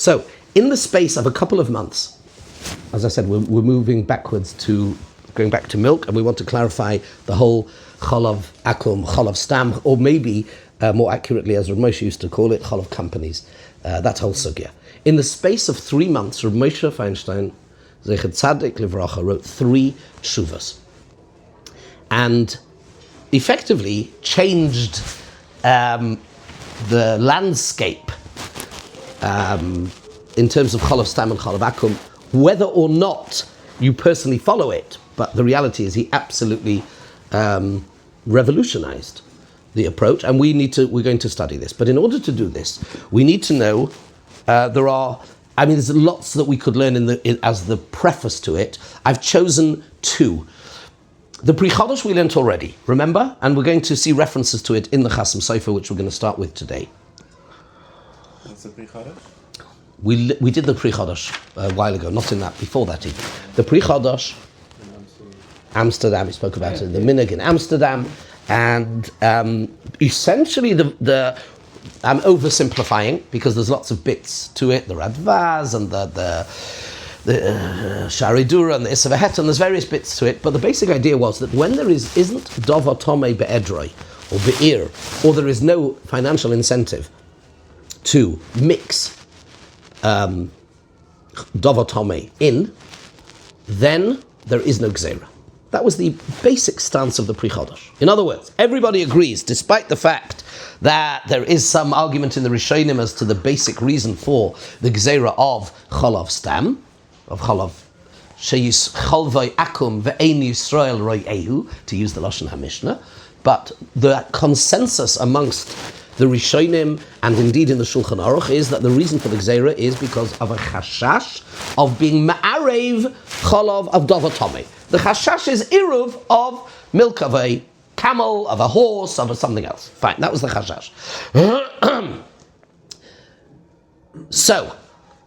So, in the space of a couple of months, as I said, we're moving backwards to going back to milk, and we want to clarify the whole Chalav Akum, Chalav Stam, or maybe more accurately, as Rav Moshe used to call it, Chalav companies. That whole sugya. In the space of 3 months, Rav Moshe Feinstein, Zecher Tzadik Livracha, wrote 3 shuvas, and effectively changed the landscape in terms of Chalav Stam and Chalav Akum, whether or not you personally follow it. But the reality is he absolutely revolutionized the approach, and we're going to study this. But in order to do this, we need to know there's lots that we could learn as the preface to it. I've chosen 2. The Pri Chadash we learnt already, remember? And we're going to see references to it in the Chasam Sofer, which we're going to start with today. What's the Pri Chadash? We did the Pri Chadash a while ago, not in that, before that even. The Pri Chadash, Amsterdam, we spoke about it in the Minhag in Amsterdam, and essentially I'm oversimplifying because there's lots of bits to it, the Radvaz and the Shari Dura and the Issa V'het, and there's various bits to it, but the basic idea was that when there isn't Dover Tomei Be'edroi or Be'ir, or there is no financial incentive to mix Dover Tomei in, then there is no Gzeira. That was the basic stance of the Pri Chadash. In other words, everybody agrees, despite the fact that there is some argument in the Rishonim as to the basic reason for the Gzeira of Chalav Stam, of Chalav Sheyis Chalvoi Akum Ve'ein Yisrael Roi Ehu, to use the Lashon HaMishnah, but the consensus amongst the Rishonim, and indeed in the Shulchan Aruch, is that the reason for the Gzeira is because of a chashash of being ma'arev chalav of Dover Tomei. The chashash is iruv of milk of a camel, of a horse, of something else. Fine, that was the chashash. So,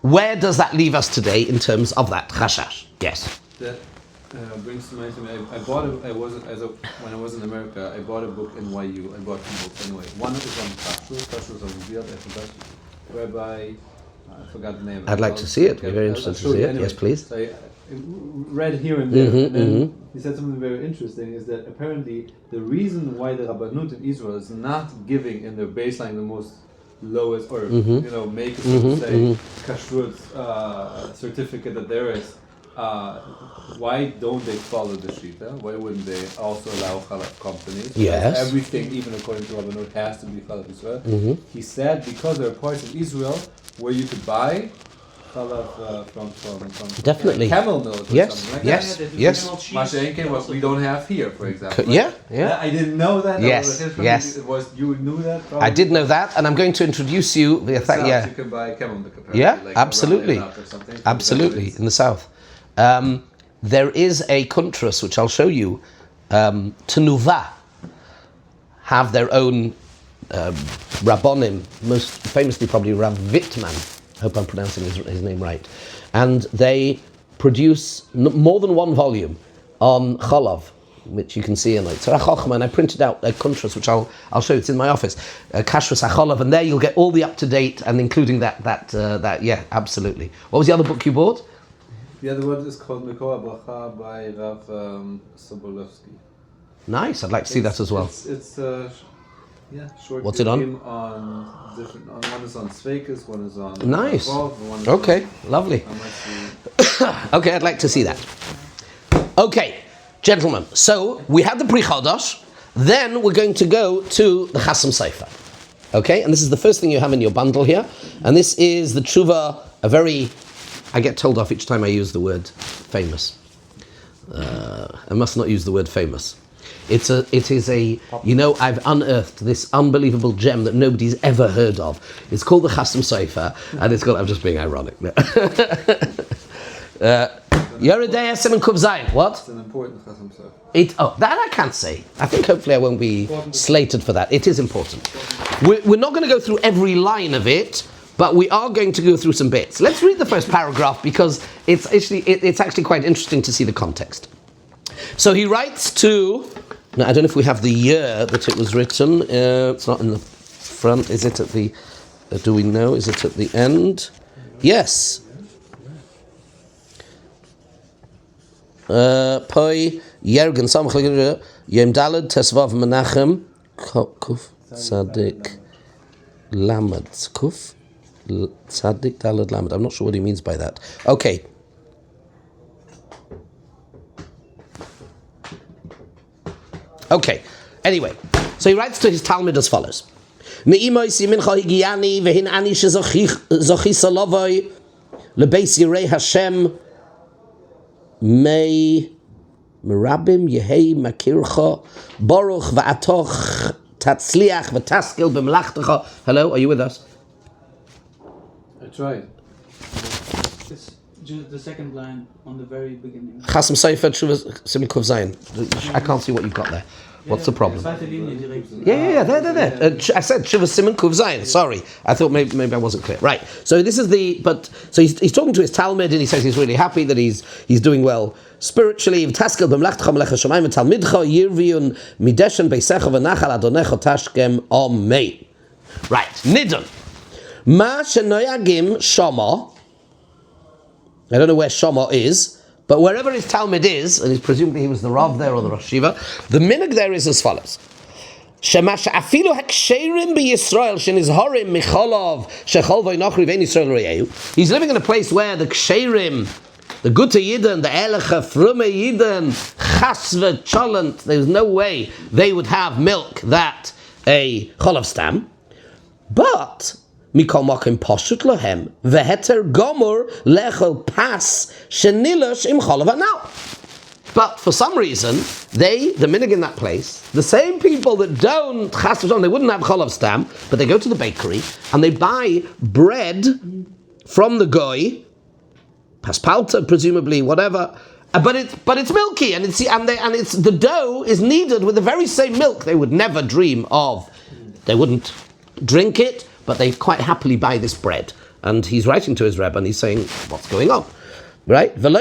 where does that leave us today in terms of that chashash? Yes. That brings to mind, when I was in America, I bought a book in YU. I bought 2 books anyway. One is on Kashrus. Kashrus on Revealed, I forgot. Rabbi, I forgot the name. I'd like to see it. Be very interested to see it. Anyway. Yes, please. So I read here and there, and then he said something very interesting, is that apparently the reason why the Rabbanut in Israel is not giving in their baseline the most lowest, or make it Kashrut certificate that there is, why don't they follow the Shita? Why wouldn't they also allow Chalav companies? Yes. Everything, even according to Rabbanut, has to be Chalav Israel. He said because there are parts of Israel where you could buy Chalav from definitely camel milk or something like yes. that. Yes. Mashenke, what we don't have here, for example. Yeah. I didn't know that. Yes. You knew that? Probably. I did know that, and I'm going to introduce you. You can buy camel milk. Yeah, like absolutely. Absolutely, in the south. There is a Kashrus, which I'll show you. Tenuva have their own Rabbonim, most famously probably Rav Wittman. I hope I'm pronouncing his name right. And they produce more than 1 volume on Chalav, which you can see in Tzarach Chochmah, and I printed out a Kashrus, which I'll show you. It's in my office. Kashrus HaChalav, and there you'll get all the up to date, and including that. Yeah, absolutely. What was the other book you bought? The other one is called Mikor HaBracha by Rav Sobolewski. Nice. I'd like to see that as well. It's short. What's it on? One is on Sveikis, one is on. Nice. One Okay. Lovely. Okay, I'd like to see that. Okay, gentlemen. So we had the Pri Chadash. Then we're going to go to the Chasam Sofer. Okay, and this is the first thing you have in your bundle here, and this is the tshuva. I get told off each time I use the word famous. I must not use the word famous. It is a, I've unearthed this unbelievable gem that nobody's ever heard of. It's called the Chasam Sofer, and it's called, I'm just being ironic. Yeridei Simon Kub Zayin. What? It's an important Chasam Sofer. That I can't say. I think hopefully I won't be slated for that. It is important. We're not going to go through every line of it, but we are going to go through some bits. Let's read the first paragraph because it's actually quite interesting to see the context. So he writes to. Now I don't know if we have the year that it was written. It's not in the front. Is it at the? Do we know? Is it at the end? Yes. Poi Yergen Samach Yem Dalad Tesvav Menachem Kuf Tzadik Lamed Kuf Tzadik Dalad Lamed. I'm not sure what he means by that. Okay. Okay. Anyway, so he writes to his Talmud as follows: Ne'imoy simincha higiani vehin ani shezochi salavoi lebeis yirei Hashem mei merabim yehei makircha baruch va'atoch tatzliach v'taskel b'melachtecha. Hello, are you with us? I tried. It's just the second line on the very beginning. Chasam Sofer Shuvas Simin Kuf Zayin. I can't see what you've got there. What's the problem? Yeah, there. I said Shuvas Simin Kuf Zayin. Sorry, I thought maybe I wasn't clear. Right. So this is so he's talking to his Talmud and he says he's really happy that he's doing well spiritually. Taskel b'mlachtecha melech hashamayim talmidcha yirviun mideshen beisecha v'nachal adonecha tashkem amei. Right. Nidon. Ma shenoyagim shama. I don't know where Shama is, but wherever his Talmud is, and presumably he was the Rav there or the Rosh Shiva, the minhag there is as follows: Shemash afilu haksherim b'Yisrael shenizharim michalav shechol v'inachri ve'in Yisrael re'eu. He's living in a place where the ksherim, the gute Yidden, the elecha frume Yidden, chasve cholent, there's no way they would have milk that a chalav stam, but Mikol Makim Poshut Lohem Veheter Gomor Lechel Pas Shenilosh Im Chalav Anal. But for some reason, the minhag in that place, the same people that don't chas v'shalom, they wouldn't have chalav stam, but they go to the bakery and they buy bread from the goy, paspalta presumably, whatever. But it's milky and it's the dough is kneaded with the very same milk. They would never dream of. They wouldn't drink it, but they quite happily buy this bread. And he's writing to his Rebbe and he's saying, what's going on? Right? And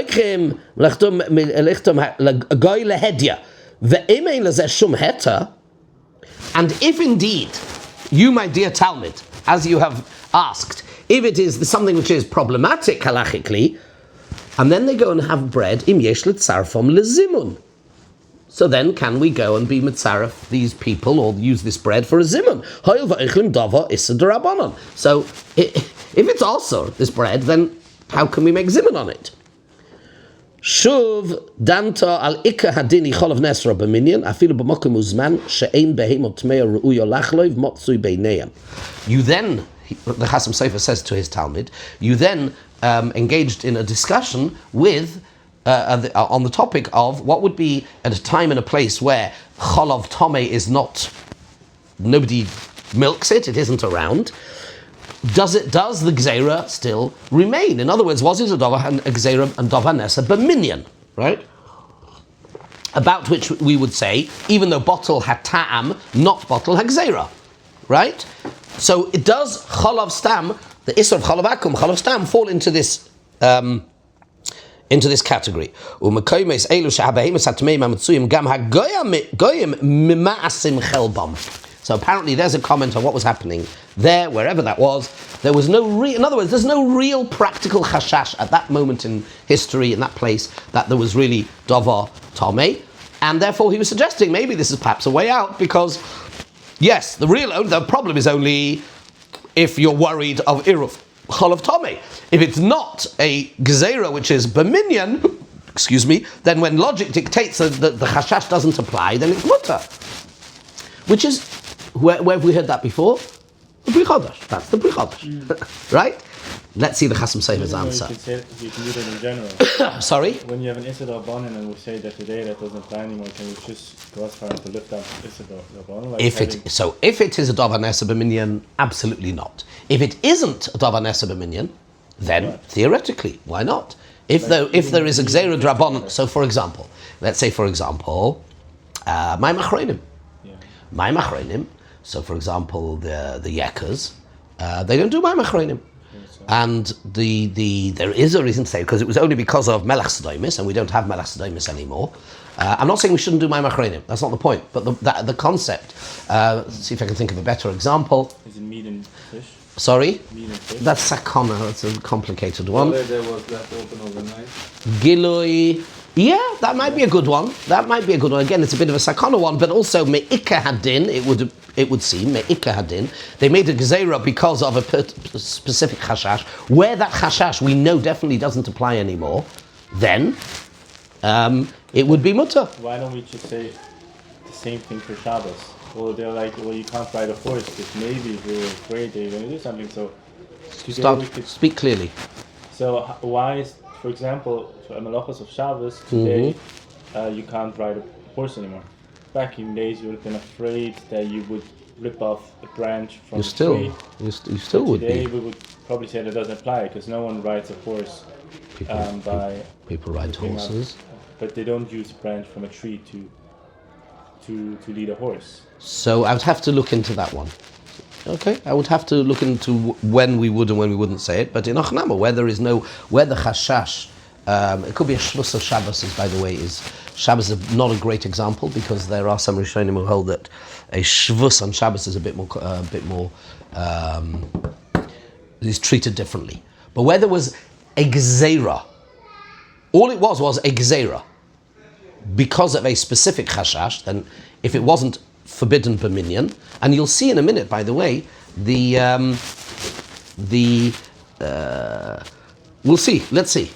if indeed, you, my dear Talmud, as you have asked, if it is something which is problematic halachically, and then they go and have bread, im yesh l'tzarfom lezimun. So then, can we go and be mitzaref these people or use this bread for a zimun? So, if it's also this bread, then how can we make zimun on it? Shuv danta al ikka hadini cholav nesra b'minyan afilu b'mokum uzman she'ein behemot tmeya ru'uyo lachloiv motzui beineyam. You then, the Chasam Sofer says to his Talmud, you then engaged in a discussion with on the topic of what would be at a time and a place where Chalav Tomei is not, nobody milks it isn't around. Does the Gzeira still remain? In other words, was it a Gzeira and Dova Nesa B'minyan, right? About which we would say, even though bottle had ta'am, not bottle had Gzeira, right? So it does Chalav Stam, the Isser of Chalav Akum, Chalav Stam, fall into this category. So apparently there's a comment on what was happening there, wherever that was. There was in other words, there's no real practical chashash at that moment in history, in that place, that there was really Dovar Tomei. And therefore he was suggesting maybe this is perhaps a way out, because yes, the problem is only if you're worried of Iruf Chalav Tomei. If it's not a Gzeira, which is B'minyan, then when logic dictates that the Chashash doesn't apply, then it's Mutter. Which is, where have we heard that before? The Bri Chodesh. That's the Bri Chodesh. Right? Let's see the Chasam Sofer's answer. You can do that in general. Sorry? When you have an Issa Rabbanan and we say that today that doesn't apply anymore, can we just go as far as to lift up Issa Rabbanan? If it is a Davar Nesa B'minyan, absolutely not. If it isn't a Davar Nesa B'minyan, then theoretically, why not? If there is a Gzeira Drabanan, so for example, let's say my Machronim. My Machronim, so for example, the Yekkers, they don't do my Machronim. And there is a reason to say, because it was only because of Melech Sodomis, and we don't have Melech Sodomis anymore. I'm not saying we shouldn't do my Machronim, that's not the point, but the concept, see if I can think of a better example. Is it meat and fish? Sorry? Mean and fish? That's sakana. That's a complicated Well, one. there was left open overnight. Giloi. Yeah, that might be a good one. That might be a good one. Again, it's a bit of a sakana one, but also me'ika hadin. It would seem me'ika hadin. They made a gzeira because of a specific chashash. Where that chashash we know definitely doesn't apply anymore, then it would be mutter. Why don't we just say the same thing for Shabbos? Well, they're like, well, you can't ride a horse because maybe we were afraid they were going to do something. So today we could Speak clearly. So why is, for example, for Malachos of Shabbos, today you can't ride a horse anymore? Back in days, you would have been afraid that you would rip off a branch from a tree. You still would Today, be. we would probably say that doesn't apply because no one rides a horse People ride ripping up- horses. but they don't use a branch from a tree to lead a horse. So I would have to look into that one. Okay, I would have to look into when we would and when we wouldn't say it. But in Achnama, where the chashash, it could be a shvus of Shabbos. By the way, Shabbos is not a great example because there are some Rishonim who hold that a shvus on Shabbos is a bit more is treated differently. But where there was a gzeira, all it was a gzeira because of a specific chashash. Then, if it wasn't forbidden b'minyan, and you'll see in a minute, by the way, we'll see. Let's see.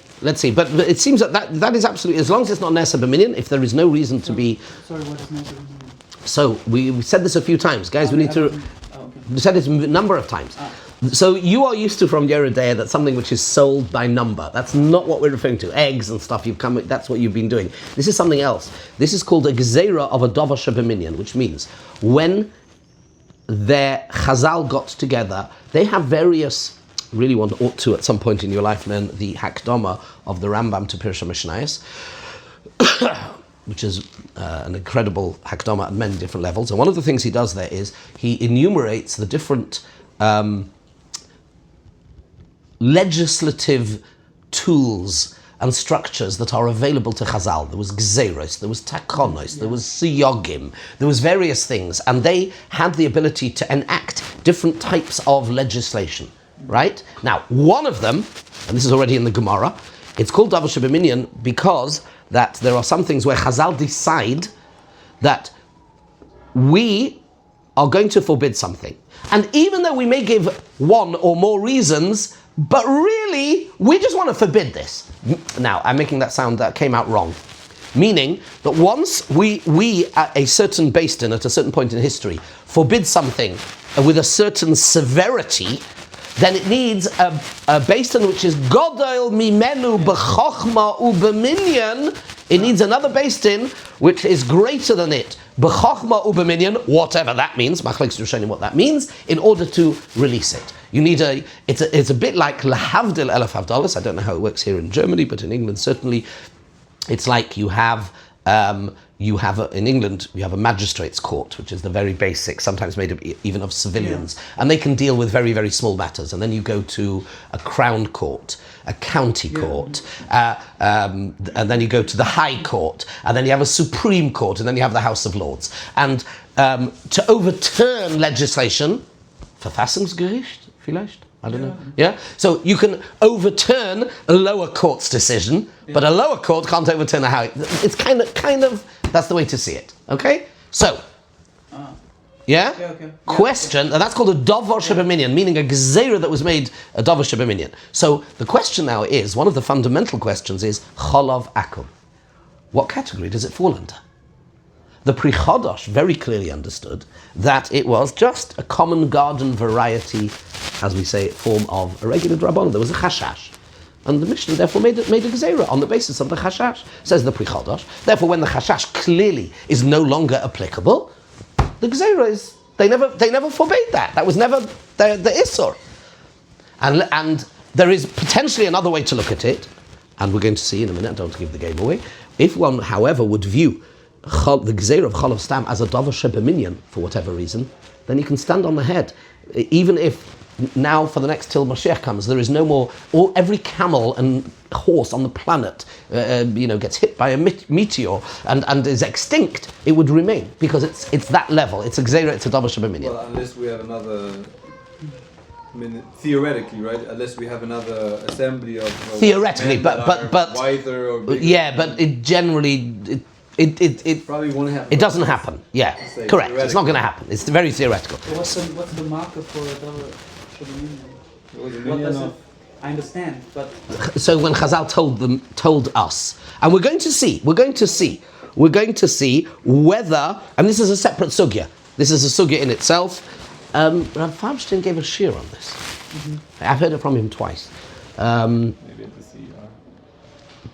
But it seems that is absolutely, as long as it's not nesa b'minyan, if there is no reason to be. Sorry, what is nesa? So we said this a few times, guys. We need to. We said it a number of times. So you are used to from Yeridea that something which is sold by number. That's not what we're referring to. Eggs and stuff. That's what you've been doing. This is something else. This is called a gzeira of a dover shebeminyan, which means when their chazal got together, they have various. Really ought to at some point in your life learn the Hakdama of the Rambam to Pirush HaMishnayos, which is an incredible Hakdama at many different levels. And one of the things he does there is he enumerates the different legislative tools and structures that are available to Chazal. There was Gzeros, there was Takonos, there was Siyogim, there was various things, and they had the ability to enact different types of legislation, right? Now, one of them, and this is already in the Gemara, it's called Davar Shebeminyan because that there are some things where Chazal decide that we are going to forbid something. And even though we may give one or more reasons, but really, we just want to forbid this. Now, I'm making that sound that came out wrong. Meaning that once we at a certain Beis Din, at a certain point in history, forbid something with a certain severity, then it needs a Beis Din which is Godel Mimenu B'chochma U'B'minyan. It needs another Beis Din which is greater than it, B'chochma U'B'minyan, whatever that means, Machlekes Rishonim what that means, in order to release it. You need it's a bit like Lahavdil Elef Havdalas. I don't know how it works here in Germany, but in England certainly, it's like you have in England you have a magistrates court, which is the very basic, sometimes made up even of civilians, and they can deal with very, very small matters. And then you go to a crown court, a county court, and then you go to the high court, and then you have a supreme court, and then you have the House of Lords. And to overturn legislation, Verfassungsgericht, vielleicht? I don't know. Yeah? So you can overturn a lower court's decision, but a lower court can't overturn a high. It's kind of, that's the way to see it. Okay? So, yeah? Okay. Question, and that's called a Dover Shebeminyan, meaning a Gzeira that was made a Dover Shebeminyan. So the question now is, one of the fundamental questions is, Chalav Akum. What category does it fall under? The Pri Chadash very clearly understood that it was just a common garden variety, as we say, form of a regular drabonon. There was a chashash. And the Mishnah therefore made a gzeira on the basis of the chashash, says the Pri Chadash. Therefore, when the chashash clearly is no longer applicable, the gzeira is, they never forbade that. That was never the Issur. And there is potentially another way to look at it, and we're going to see in a minute, I don't want to give the game away. If one, however, would view the gzeira of Chalav Stam as a Dover Shebeminyan, for whatever reason, then you can stand on the head. Even if now, for the next till Mashiach comes, there is no more, every camel and horse on the planet gets hit by a meteor and is extinct, it would remain, because it's that level. It's a gzeira, it's a Dover Shebeminyan. Well, unless we have another I mean, theoretically, right? Unless we have another assembly of Theoretically, men but that are but wiser or bigger. yeah, but it generally it Probably won't happen. it doesn't happen. Yeah, Say correct. It's not theoretical. going to happen. It's very theoretical. What's the marker for a double dominion? What What does it? I understand, but So when Chazal told us, and we're going to see whether, and this is a separate sugya. This is a sugya in itself. Rav Feinstein gave a shir on this. I've heard it from him twice. Maybe at the CR.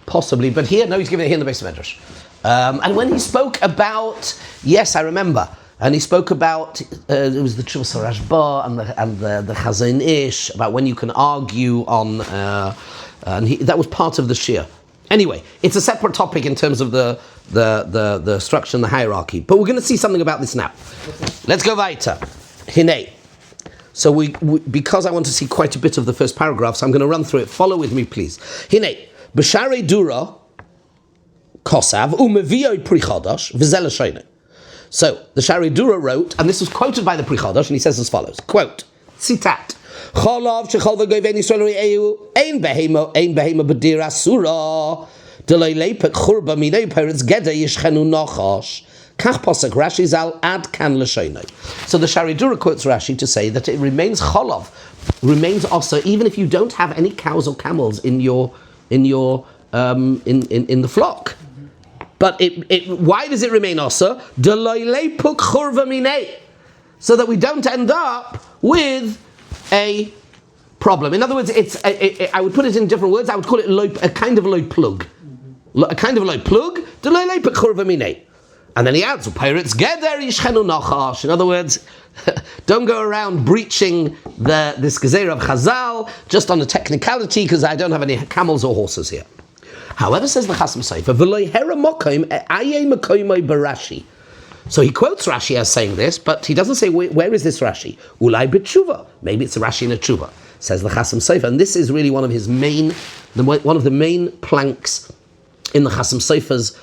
Possibly, but here, no, he's giving it here in the base of Medrash. And when he spoke about, yes, I remember, and he spoke about, it was the Chuvas Rashba and the Chazon Ish, about when you can argue on, and that was part of the shir. Anyway, it's a separate topic in terms of the structure and the hierarchy, but we're going to see something about this now. Let's go weiter. Hine. So we because I want to see quite a bit of the first paragraph, so I'm going to run through it. Follow with me, please. Hine. B'sharei dura kosav u'meviyoi pri chadash v'zel ha'shayne. So the Sharei Dura wrote, and this was quoted by the Pri Chadash, and he says as follows: quote, citat. Chalav shechol v'goyven Yisrael re'eu ein behema b'dira surah delay lepek churba minei peretz geda yishchenu nachash. Kach posek Rashi zal ad kan l'shaynai. So the Sharei Dura quotes Rashi to say that it remains chalav, remains also even if you don't have any cows or camels in the flock. But why does it remain also? So that we don't end up with a problem. In other words, I would put it in different words. I would call it a kind of loy plug. A kind of loy plug. And then he adds, in other words, don't go around breaching this gezerah of Chazal just on a technicality because I don't have any camels or horses here. However, says the Chasam Sofer, so he quotes Rashi as saying this, but he doesn't say where is this Rashi. Ulai b'tshuva. Maybe it's a Rashi in a tshuva. Says the Chasam Sofer, and this is really one of his one of the main planks in the Chasam Sofer's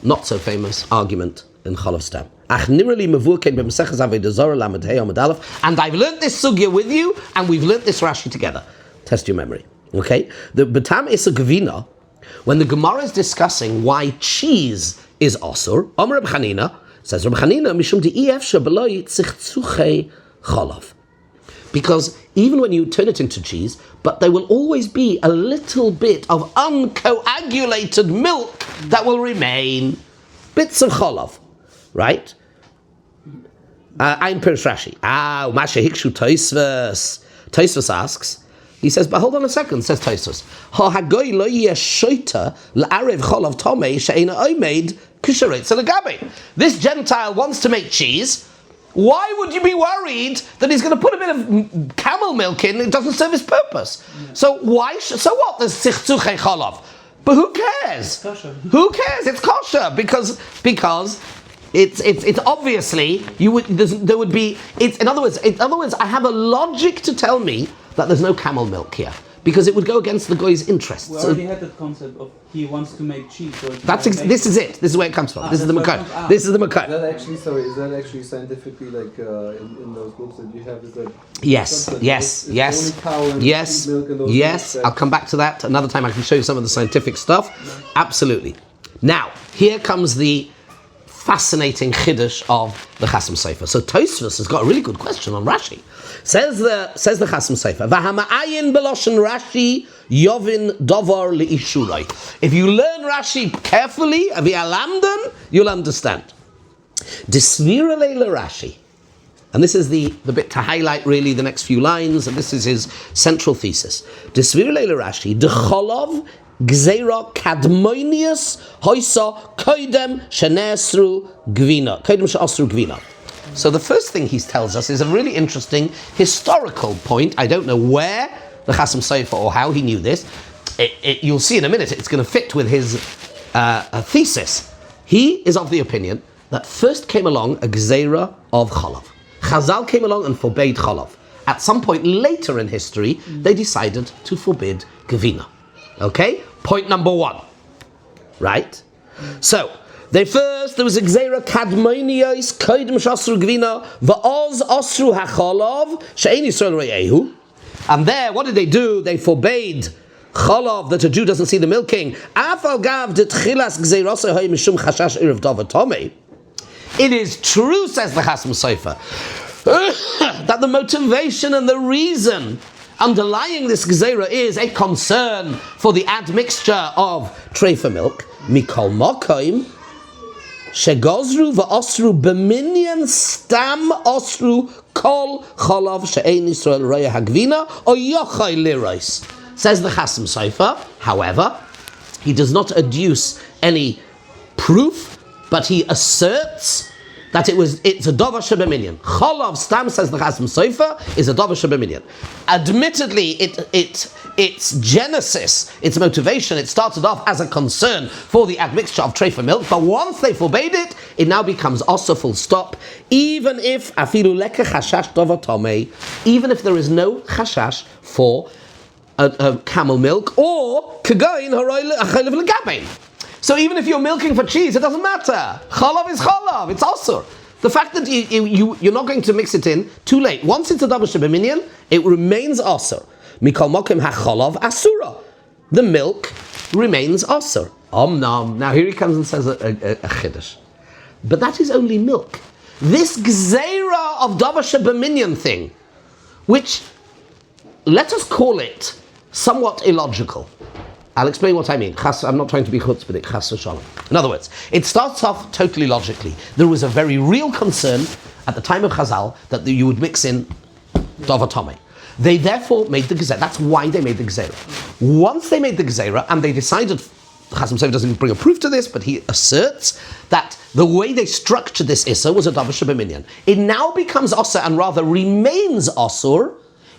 not so famous argument in Chalav Stam. And I've learnt this sugya with you, and we've learnt this Rashi together. Test your memory. Okay? The Batam is a Gavina. When the Gemara is discussing why cheese is osur, Amar Reb Chanina says Reb Chanina mishum de'efsha b'lo tzictzuchei chalav. Because even when you turn it into cheese, but there will always be a little bit of uncoagulated milk that will remain. Bits of chalav, right? Ein Pirush Rashi. Masha hikshu Tosfos. Tosfos asks. He says, but hold on a second, says Tosfos. Ha-hagoy lo yeshoita la'arev cholav tomei she'ena oimed kisharetz l'gabe. This Gentile wants to make cheese. Why would you be worried that he's going to put a bit of camel milk in? It doesn't serve his purpose. Yeah. So why? So what? There's sichzuchei cholav. But who cares? Who cares? It's kosher because it's obviously there would be. In other words, I have a logic to tell me that there's no camel milk here because it would go against the guy's interests. We already had that concept of he wants to make cheese. So this is it. This is where it comes from. This is the Makar. This is the Makar. Is that actually scientifically like in those books that you have? Is that yes. I'll come back to that another time. I can show you some of the scientific stuff. Absolutely. Now here comes the fascinating chiddush of the Chasam Sofer. So Tosfos has got a really good question on Rashi. Says the Chasam Sofer, V'hama'ayin beloshen Rashi yovin dovar li'ishurai. If you learn Rashi carefully, v'alamdan, you'll understand. Disvira leila Rashi. And this is the bit to highlight really the next few lines, and this is his central thesis. Disvira leila Rashi, d'cholav Gzeira kadmonius hoisa koidem shenesru gvina. Koidem she'asru gvina. So the first thing he tells us is a really interesting historical point. I don't know where the Chasam Sofer or how he knew this. You'll see in a minute. It's going to fit with his thesis. He is of the opinion that first came along a Gzeira of Chalav. Chazal came along and forbade Chalav. At some point later in history, they decided to forbid Gvina. Okay? Point number one. Right? So, There was a gzeira kadmoniyos kodim shasru gvina va'oz osru hachalav she'ein Yisrael reyehu. And there, what did they do? They forbade Chalav, that a Jew doesn't see the milking. It is true, says the Chasam Sofer, that the motivation and the reason underlying this Gzeira is a concern for the admixture of treifa milk. Mikol Mokoim, Shegozru va'osru b'minyan stam osru kol Chalav she'ein Yisrael roya hagvina o yochai lirais. Says the Chasam Sofer, however, he does not adduce any proof, but he asserts that it's a dover shebeminyan. Chalav stam, says the Chasam Sofer, is a dover shebeminyan. Admittedly, its genesis, its motivation, it started off as a concern for the admixture of treifa milk, but once they forbade it, it now becomes also full stop, even if afilu leke chashash dover tomei, even if there is no chashash for camel milk, or kagain ha'chaylev legabein. So even if you're milking for cheese, it doesn't matter. Chalav is chalav, it's asur. The fact that you're not going to mix it in, too late. Once it's a davar shebeminyan, it remains asur. Mikol mokim ha'chalav asura. The milk remains asur. Omnam. Now here he comes and says a chiddush. But that is only milk. This gzeira of davar shebeminyan thing, which, let us call it somewhat illogical. I'll explain what I mean. I'm not trying to be chutzpahdik, chas v'shalom. In other words, it starts off totally logically. There was a very real concern at the time of Chazal that you would mix in davar tomei. They therefore made the gzeira. That's why they made the gzeira. Once they made the gzeira, and they decided, Chasam Sofer doesn't bring a proof to this, but he asserts that the way they structured this issa was a davar shebeminyan. It now becomes asur and rather remains asur,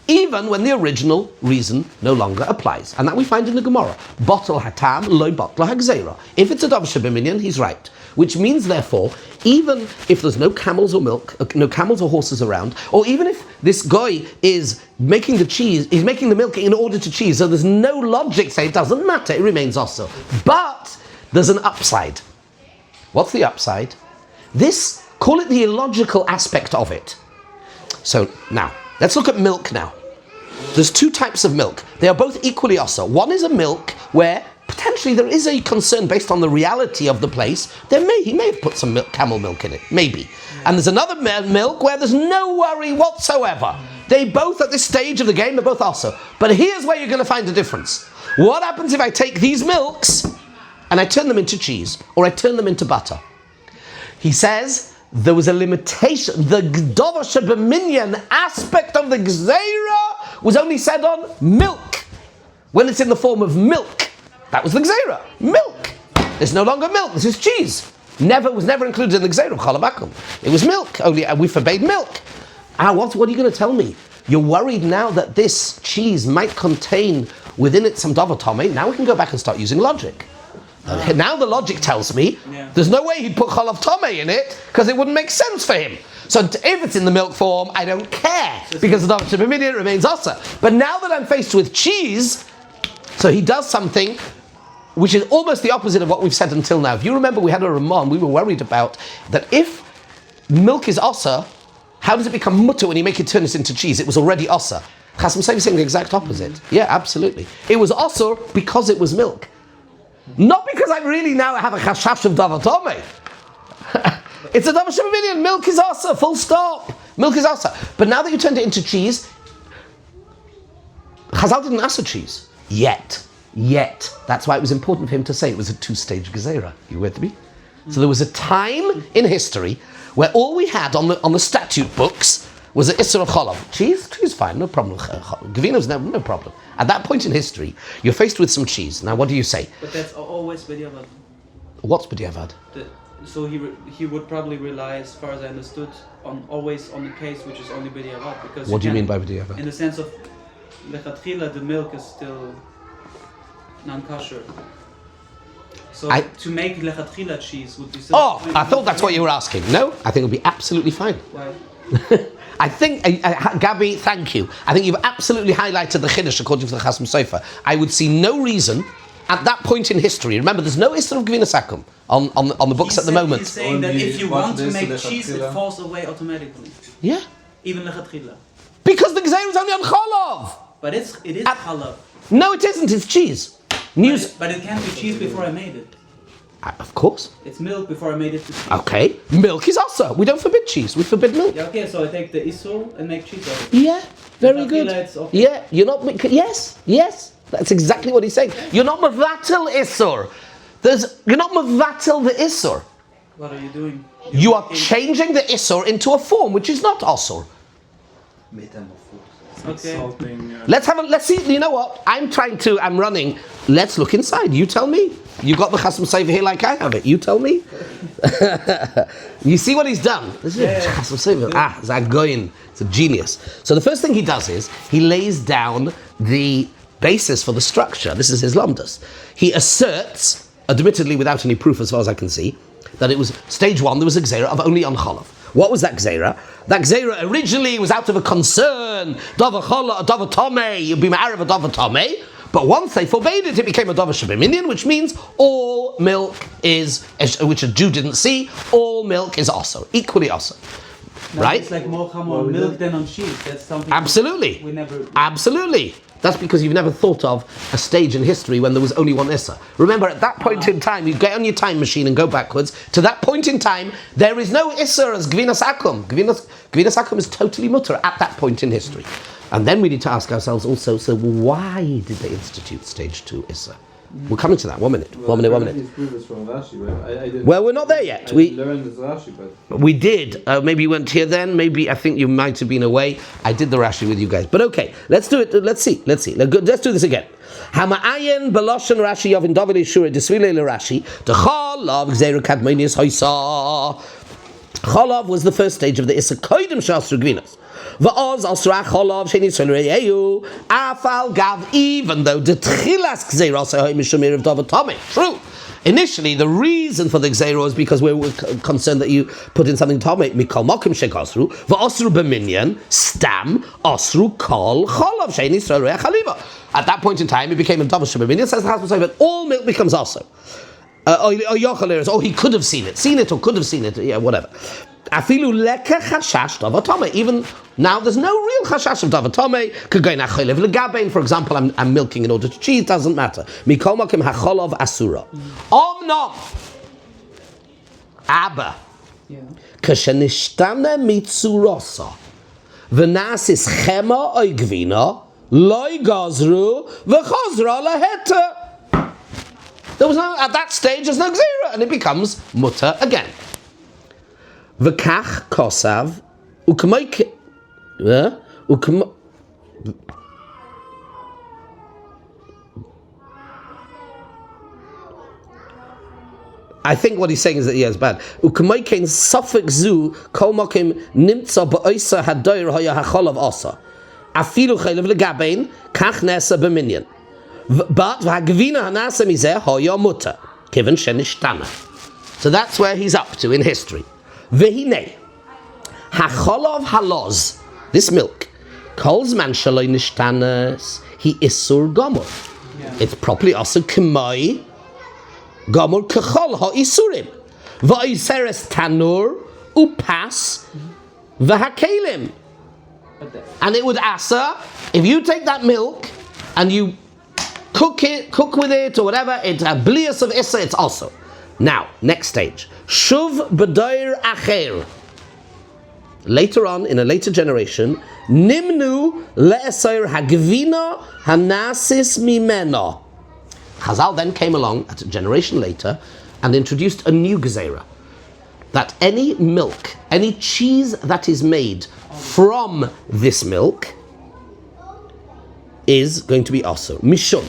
even when the original reason no longer applies. And that we find in the Gemara. Botel hatam, loy botla hagzeira. If it's a davar shebeminyan, he's right. Which means, therefore, even if there's no camels or milk, no camels or horses around, or even if this guy is making the cheese, he's making the milk in order to cheese, so there's no logic saying it doesn't matter, it remains also. But there's an upside. What's the upside? This, call it the illogical aspect of it. So now, let's look at milk now. There's two types of milk. They are both equally also. One is a milk where potentially there is a concern based on the reality of the place. He may have put some camel milk in it, maybe. And there's another milk where there's no worry whatsoever. They both, at this stage of the game, they're both also. But here's where you're going to find the difference. What happens if I take these milks and I turn them into cheese, or I turn them into butter? He says there was a limitation. The davar shebeminyan aspect of the gzeira was only said on milk. When it's in the form of milk, that was the gzeira. Milk. There's no longer milk. This is cheese. Was never included in the gzeira of Chalav Akum. It was milk. Only we forbade milk. What are you going to tell me? You're worried now that this cheese might contain within it some davar tomei. Now we can go back and start using logic. Now the logic tells me there's no way he'd put Chalav tomei in it because it wouldn't make sense for him. So if it's in the milk form, I don't care because the davar shebeminyan remains asur. But now that I'm faced with cheese, so he does something which is almost the opposite of what we've said until now. If you remember, we had a Ramon, we were worried about that if milk is asur, how does it become mutter when you make it turn it into cheese? It was already asur. Chasam Sofer is saying the exact opposite. Yeah, absolutely. It was asur because it was milk. Not because I really now have a chashash of davar tomei. It's a davar shebeminyan. Milk is asur, full stop. Milk is asur. But now that you turned it into cheese, Chazal didn't asur cheese. Yet. That's why it was important for him to say it was a two-stage gzeira. You with me? So there was a time in history where all we had on the statute books was the Isser of Chalav. Cheese, fine, no problem. Gavino's no problem. At that point in history, you're faced with some cheese. Now, what do you say? But that's always b'diavad. What's b'diavad? So he would probably rely, as far as I understood, always on the case which is only b'diavad. Because what do you mean by b'diavad? In the sense of lechatchila, the milk is still non-kosher. So to make lechatchila cheese would be still... Oh, I thought that's what you were asking. No, I think it would be absolutely fine. Why? I think, Gabi, thank you. I think you've absolutely highlighted the chiddush according to the Chasam Sofer. I would see no reason at that point in history, remember, there's no Isser of Gvinas Akum on the books at the moment. He's saying that if you want to make cheese, it lechatchila. falls away automatically. Yeah. Even lechatchila. Because the Gzeira is only on Chalav. But it is Chalav. No, it isn't. It's cheese. But it can't be cheese before I made it. Of course. It's milk before I made it to cheese. Okay. Milk is also. We don't forbid cheese. We forbid milk. Yeah, okay, so I take the Isur and make cheese out of it. Yeah. Very Lechatchila, good. it's okay. Yeah. You're not. Yes. That's exactly what he's saying. You're not Mavatil Isur. You're not Mavatil the Isur. What are you doing? You are changing the Isur into a form which is not Asur. Okay. Salting. Let's see. You know what? I'm running. Let's look inside. You tell me. You got the Chasam Sofer here like I have it. You tell me. You see what he's done? This is Chasam Sofer. Zagoyin. It's a genius. So the first thing he does is he lays down the basis for the structure. This is his lamdas. He asserts, admittedly without any proof as far as I can see, that it was stage one. There was a gzeira of only on Chalav. What was that gzeira? That gzeira originally was out of a concern. Dava Chala, Dava Tomei, you'd be ma'ariv a Dava Tomei. But once they forbade it, it became a Dava Shebiminian, which means all milk is, which a Jew didn't see, all milk is also, equally also. Now Right? It's like more on milk than on cheese. That's something Absolutely. we never... Absolutely. That's because you've never thought of a stage in history when there was only one Issa. Remember, at that point in time, you get on your time machine and go backwards. To that point in time, there is no Issa as Gvinas Akum. Gvinas Akum is totally mutter at that point in history. And then we need to ask ourselves also, so why did they institute stage 2 Issa? We're coming to that. One minute. One minute. His proof is from Rashi, right? I didn't, Well, we're not there yet. I learned this Rashi, but... We did. Maybe you weren't here then. Maybe I think you might have been away. I did the Rashi with you guys. But okay, let's do it. Let's see. Let's do this again. Hama'ayin beloshen Rashi yavin davili shura desvile Rashi. The Chalav gzeira kadmonius hoisa. Chalav was the first stage of the Issa koidem shastru gvinas. Va'oz asra Chalav sheni tzolreyehu afal gav, even though the tchilas gzeira also mishumir of davatame. True. Initially, the reason for the gzeira was because we were concerned that you put in something tomei mikol mokim shekasru va'osru b'minyan stam osru kol Chalav sheni tzolreyeh chaliva. At that point in time, it became a davar shebiminian. Says the Chasam Sofer, but all milk becomes also. He could have seen it or could have seen it, yeah, whatever. Afilu leka chashash davatome. Even now, there's no real chashash of davatome. Could go in achaylev legabein, for example, I'm milking in order to cheese, doesn't matter. Mikol makim hacholov asura. Omnom. Abba. Kashenishtana mitzurosa. V'nasis chema oigvina. Loi gazru v'chazra laheta. There was no, at that stage, there's no gzeira, and it becomes mutter again. V'kach kosav ukmoik I think what he's saying is that it's bad. Ukmoikein sofik zu kol mokim nimtza ba'oisa hadoir haya hacholav osa. Afilu chaylev legabein kach nesa b'minyan. But v'hagvina hanasa mizeh hoya mutter kiven shenishtana. So that's where he's up to in history. V'hinei hacholov haloz, this milk, kol zman shaloi nishtanas he isur gomor. It's properly also k'mai gomor k'chol ha'isurim v'oiseres tanur upas v'hakelim. And it would asa, if you take that milk and you cook with it or whatever, it's a blias of issa, it's also. Now, next stage. Shuv b'doir acher. Later on, in a later generation, nimnu le'esair hagvina hanasis mimena. Chazal then came along at a generation later and introduced a new gezerah. That any milk, any cheese that is made from this milk is going to be also mishum.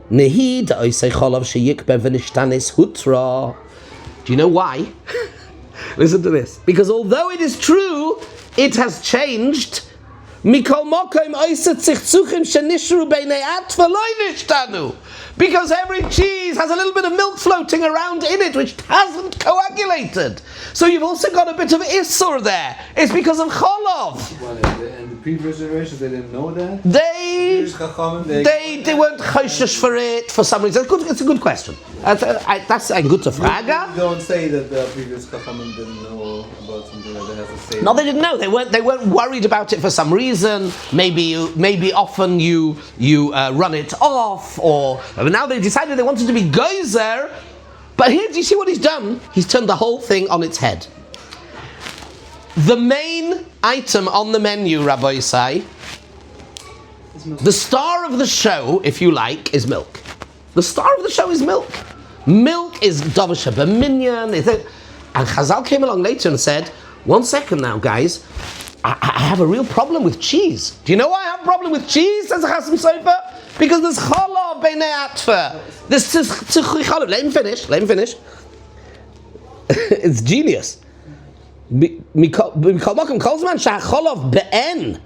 Nehi da'oisei cholav sheyikbe v'nishtanis hutra. Do you know why? Listen to this. Because although it is true, it has changed Mikol mokom oiset zichzuchim shenishru beinei atva loy nishtanu. Because every cheese has a little bit of milk floating around in it which hasn't coagulated. So you've also got a bit of Issur there. It's because of Chalav. Well, and the previous generations, they didn't know that? They weren't choshesh for it for some reason. It's a good question. That's a good fraga. You don't say that the previous Chachamim didn't know about something like that has to say. No, they didn't know. They weren't worried about it for some reason. Maybe often you run it off, or now they decided they wanted to be geyser. But here, do you see what he's done? He's turned the whole thing on its head. The main item on the menu, Rabbi Yisai, the star of the show, if you like, is milk. The star of the show is milk. Milk is Dovish B'minyan. And Chazal came along later and said, 1 second now, guys, I have a real problem with cheese. Do you know why I have a problem with cheese, says Chasam Sofer? Because there's Chalav beinei atva. There's Chalav. Let him finish. It's genius. Mikol makom kol zman shehachalav be'en.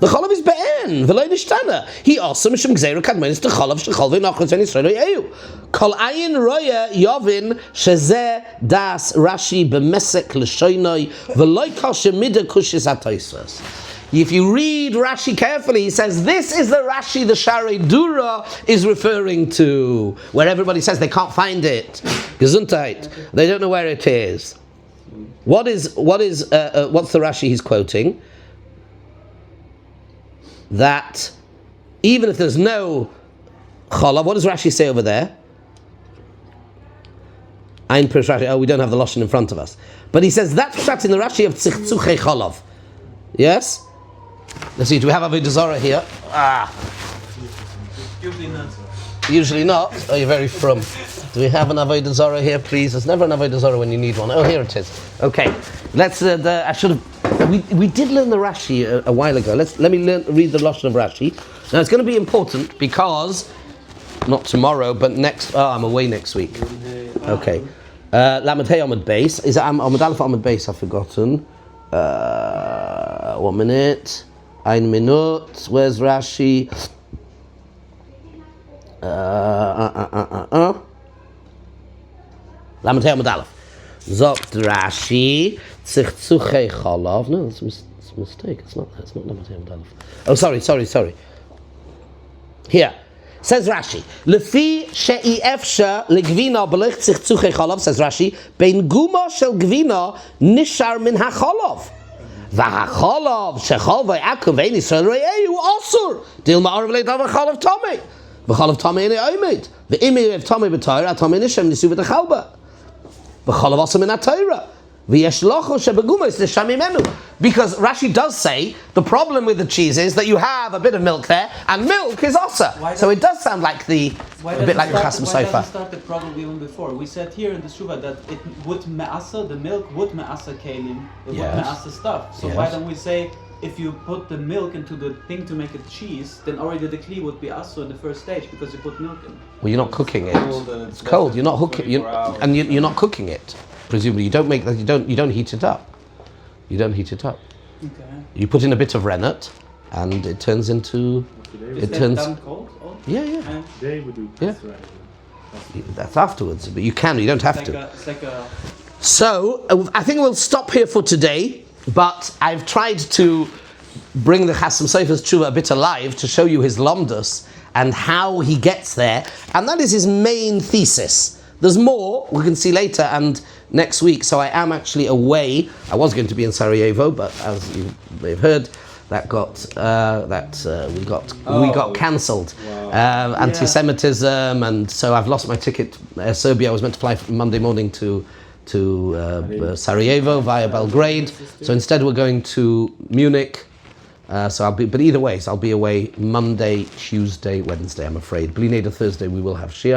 The Chalav is be'en, v'lo nishtana. He also mishum gzeira kadmonis to Chalav shechol v'nachos v'nisrael yehu. Kol ayin roya yovin shezeh das Rashi b'mesek l'shoinoi v'lo kosher mida kushis atoisvas. If you read Rashi carefully, he says this is the Rashi the Sharei Dura is referring to, where everybody says they can't find it. Gesundheit. They don't know where it is. What's the Rashi he's quoting? That even if there's no Chalav, what does Rashi say over there? Ein Pirush Rashi. Oh, we don't have the Lashon in front of us. But he says that pshat in the Rashi of Tzichzuchei Chalav. Yes? Let's see, do we have Avodah Zarah here? Usually not. Oh, you're very frum. Do we have an Avodah Zarah here, please? There's never an Avodah Zarah when you need one. Oh, here it is. Okay. Let's, I should have... We did learn the Rashi a while ago. Let me read the Lashon of Rashi. Now, it's going to be important because... Not tomorrow, but next... Oh, I'm away next week. Okay. Lamed Hey Amud Beis. Is it Amud Aleph Amud Beis? I've forgotten. 1 minute. Ein Minut. Where's Rashi? Lamed Hey Amud Aleph. Zogt Rashi. Tzichzuchei Chalav. No, it's a mistake. It's not Lamed Hey Amud Aleph. Oh, sorry. Here. Says Rashi, Lefi she'i efsha legvina belech tzichzuchei chalav, says Rashi, bein guma shel gvina nishar min hachalav. V'hachalav shechol v'akum ve'in Yisrael re'ehu asur. Dil ma'arav le'dav v'chalav tamei. V'chalav tamei ene oimed. V'imi rev tamei b'tayra, atamei nishem nisu v'techalba. V'chalav asur min ha'tayra. Because Rashi does say the problem with the cheese is that you have a bit of milk there, and milk is asa. So it does sound like a bit like the Chasam Sofer. Why does it start the problem even before? We said here in the Shuvah that it would me'asa, the milk would me'asa kelim, it would me'asa stuff. So why don't we say if you put the milk into the thing to make it cheese, then already the kli would be asa in the first stage because you put milk in. Well, you're not cooking it. It's cold. You're not hooking. You're not cooking it. Presumably, you don't heat it up. You don't heat it up. Okay. You put in a bit of rennet, and it turns into. Is that done cold? Oh. Yeah. They would do That's afterwards, but you can. You don't have to. It's like a. So I think we'll stop here for today. But I've tried to bring the Chasam Sofer's Tshuva a bit alive to show you his lomdus and how he gets there, and that is his main thesis. There's more we can see later and next week. So I am actually away. I was going to be in Sarajevo, but as you may have heard, we got cancelled. Wow. Anti-Semitism, and so I've lost my ticket. Serbia. I was meant to fly Monday morning to Sarajevo via Belgrade. So instead we're going to Munich. But either way, so I'll be away Monday, Tuesday, Wednesday. I'm afraid. Bli Neder Thursday we will have Shia.